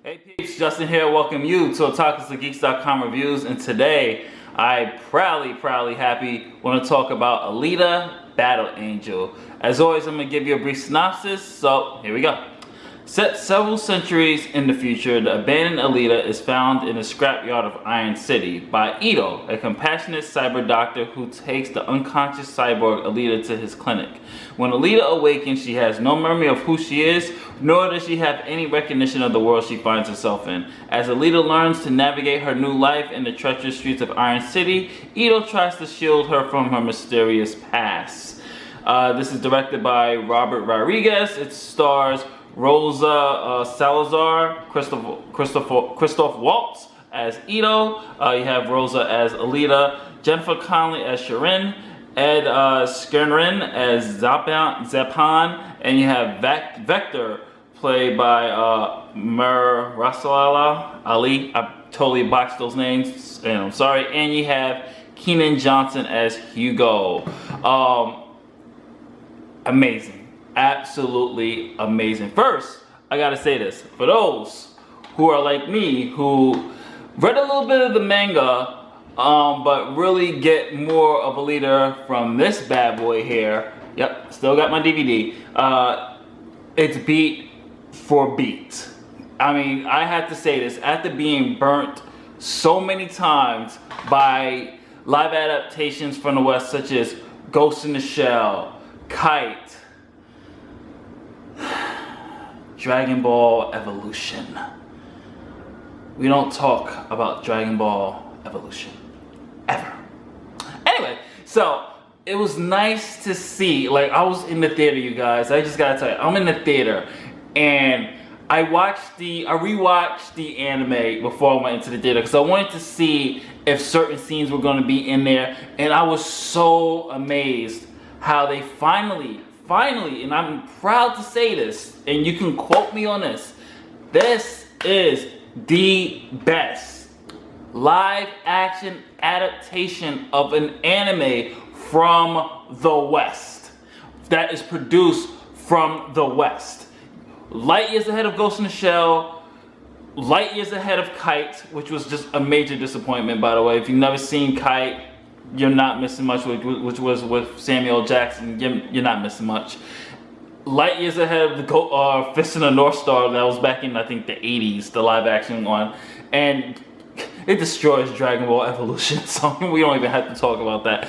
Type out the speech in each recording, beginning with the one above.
Hey peeps, Justin here. Welcome you to otakusandgeeks.com reviews, and today I proudly happy want to talk about Alita: Battle Angel. As always, I'm going to give you a brief synopsis, so here we go. Set several centuries in the future, the abandoned Alita is found in the scrapyard of Iron City by Ito, a compassionate cyber doctor who takes the unconscious cyborg Alita to his clinic. When Alita awakens, she has no memory of who she is, nor does she have any recognition of the world she finds herself in. As Alita learns to navigate her new life in the treacherous streets of Iron City, Ito tries to shield her from her mysterious past. This is directed by Robert Rodriguez. It stars Rosa Salazar, Christoph Waltz as Ito. You have Rosa as Alita, Jennifer Connelly as Shirin, Ed Skirnrin as Zapan, and you have Vector, played by Mahershala Ali. I totally botched those names, and I'm sorry. And you have Kenan Johnson as Hugo. Amazing. Absolutely amazing. First, I gotta say this. For those who are like me, who read a little bit of the manga, but really get more of Alita from this bad boy here. Yep, still got my DVD. It's beat for beat. I mean, I have to say this. After being burnt so many times by live adaptations from the West, such as Ghost in the Shell, Kite, Dragon Ball Evolution. We don't talk about Dragon Ball Evolution ever. Anyway, so it was nice to see, like, I was in the theater, you guys. I just gotta tell you, I'm in the theater, and I rewatched the anime before I went into the theater because I wanted to see if certain scenes were going to be in there, and I was so amazed how they finally, and I'm proud to say this, and you can quote me on this is the best live action adaptation of an anime from the West that is produced from the West. Light years ahead of Ghost in the Shell, light years ahead of Kite, which was just a major disappointment, by the way. If you've never seen Kite, you're not missing much, which was with Samuel Jackson. You're not missing much. Light years ahead of the Fist in the North Star, that was back in, I think, the 80s, the live action one. And it destroys Dragon Ball Evolution, so we don't even have to talk about that.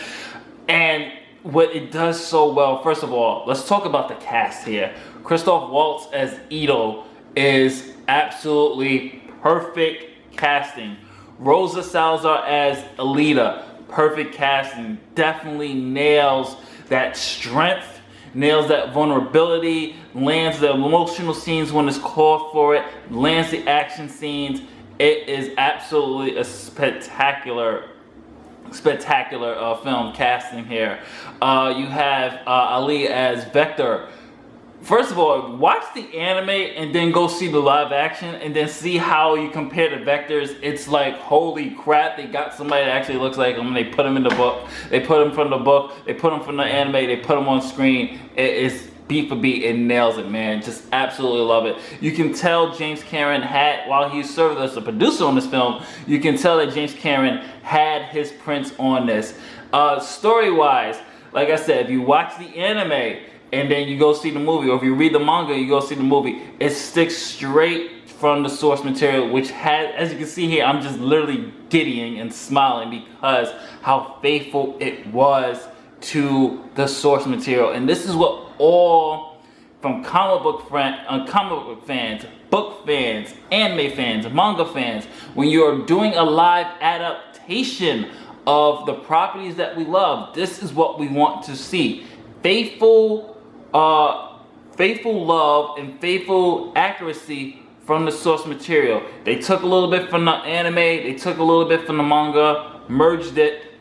And what it does so well, first of all, let's talk about the cast here. Christoph Waltz as Ito is absolutely perfect casting. Rosa Salazar as Alita, perfect casting. Definitely nails that strength, nails that vulnerability, lands the emotional scenes when it's called for it, lands the action scenes. It is absolutely a spectacular film casting here. You have Ali as Vector. First of all, watch the anime and then go see the live action and then see how you compare the vectors. It's like, holy crap, they got somebody that actually looks like him. They put him in the book. They put him from the book. They put him from the anime. They put him on screen. It is beat for beat. It nails it, man. Just absolutely love it. You can tell James Cameron had, while he served as a producer on this film, you can tell that James Cameron had his prints on this. Story-wise, like I said, if you watch the anime and then you go see the movie, or if you read the manga, you go see the movie, it sticks straight from the source material, which has, as you can see here, I'm just literally giddying and smiling because how faithful it was to the source material. And this is what all from comic book fans, book fans, anime fans, manga fans, when you're doing a live adaptation of the properties that we love, this is what we want to see. Faithful love and faithful accuracy from the source material. They took a little bit from the anime, they took a little bit from the manga, merged it,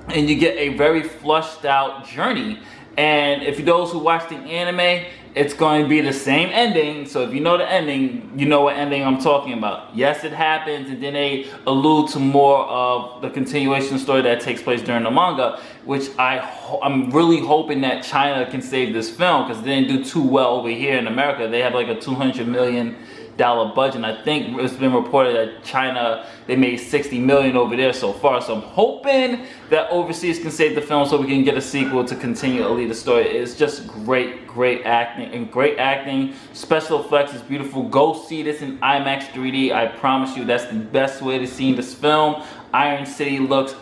and you get a very flushed out journey. And if those who watch the anime, it's going to be the same ending. So if you know the ending, you know what ending I'm talking about. Yes, it happens, and then they allude to more of the continuation story that takes place during the manga, which I'm really hoping that China can save this film, because they didn't do too well over here in America. They have like a $200 million budget. And I think it's been reported that China, they made 60 million over there so far. So I'm hoping that overseas can save the film so we can get a sequel to continue Alita's story. It's just great acting. Special effects is beautiful. Go see this in IMAX 3D. I promise you that's the best way to see this film. Iron City looks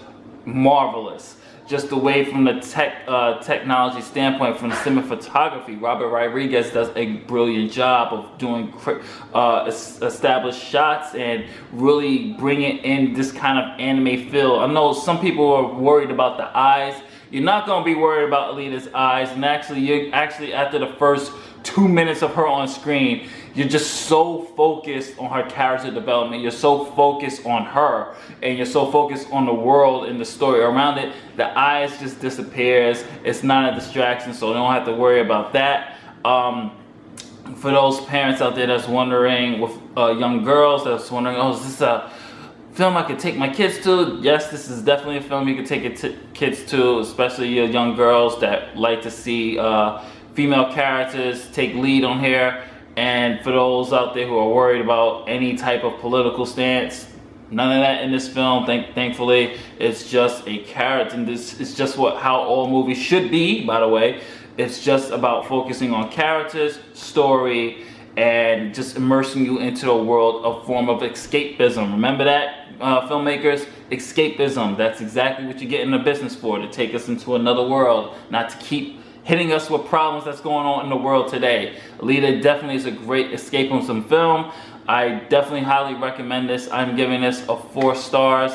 marvelous. Just away from the technology standpoint, from the cinematography, Robert Rodriguez does a brilliant job of doing established shots and really bringing in this kind of anime feel. I know some people are worried about the eyes. You're not going to be worried about Alita's eyes, and you're actually after the first 2 minutes of her on screen, you're just so focused on her character development. You're so focused on her, and you're so focused on the world and the story around it. The eyes just disappears. It's not a distraction, so don't have to worry about that. For those parents out there that's wondering, with young girls that's wondering, oh, is this a film I could take my kids to? Yes, this is definitely a film you can take your kids to, especially your young girls that like to see female characters take lead on here. And for those out there who are worried about any type of political stance, none of that in this film. Thankfully, it's just a character, and this is just how all movies should be, by the way. It's just about focusing on characters, story, and just immersing you into a world, a form of escapism. Remember that, filmmakers? Escapism. That's exactly what you get in the business for, to take us into another world, not to keep hitting us with problems that's going on in the world today. Alita definitely is a great escapism film. I definitely highly recommend this. I'm giving this a 4 stars.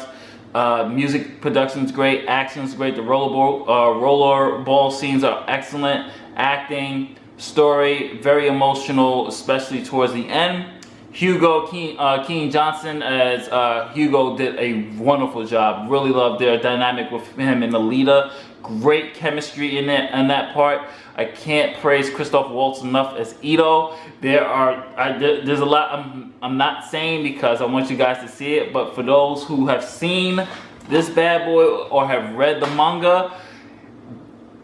Music production's great, action's great, the rollerball scenes are excellent, acting, story, very emotional, especially towards the end. Hugo Keen Johnson as Hugo did a wonderful job. Really loved their dynamic with him and Alita. Great chemistry in that part. I can't praise Christoph Waltz enough as Ito. There's a lot I'm not saying because I want you guys to see it, but for those who have seen this bad boy or have read the manga,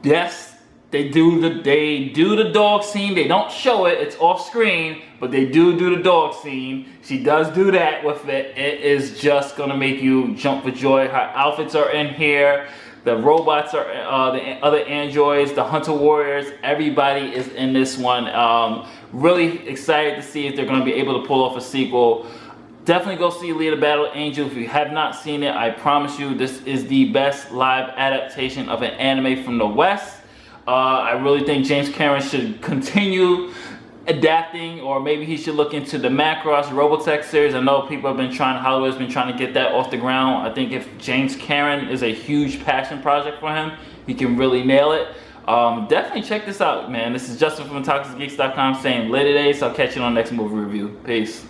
yes, they do the dog scene. They don't show it, it's off screen, but they do the dog scene. She does do that with it. It is just gonna make you jump for joy. Her outfits are in here. The robots are, the other androids, the hunter warriors, everybody is in this one. Really excited to see if they're going to be able to pull off a sequel. Definitely go see Alita Battle Angel if you have not seen it. I promise you this is the best live adaptation of an anime from the West. I really think James Cameron should continue adapting, or maybe he should look into the Macross Robotech series. I know people have been Hollywood's been trying to get that off the ground. I think if James Cameron is a huge passion project for him, he can really nail it. Definitely check this out, man. This is Justin from ToxicGeeks.com saying later days. I'll catch you on the next movie review. Peace.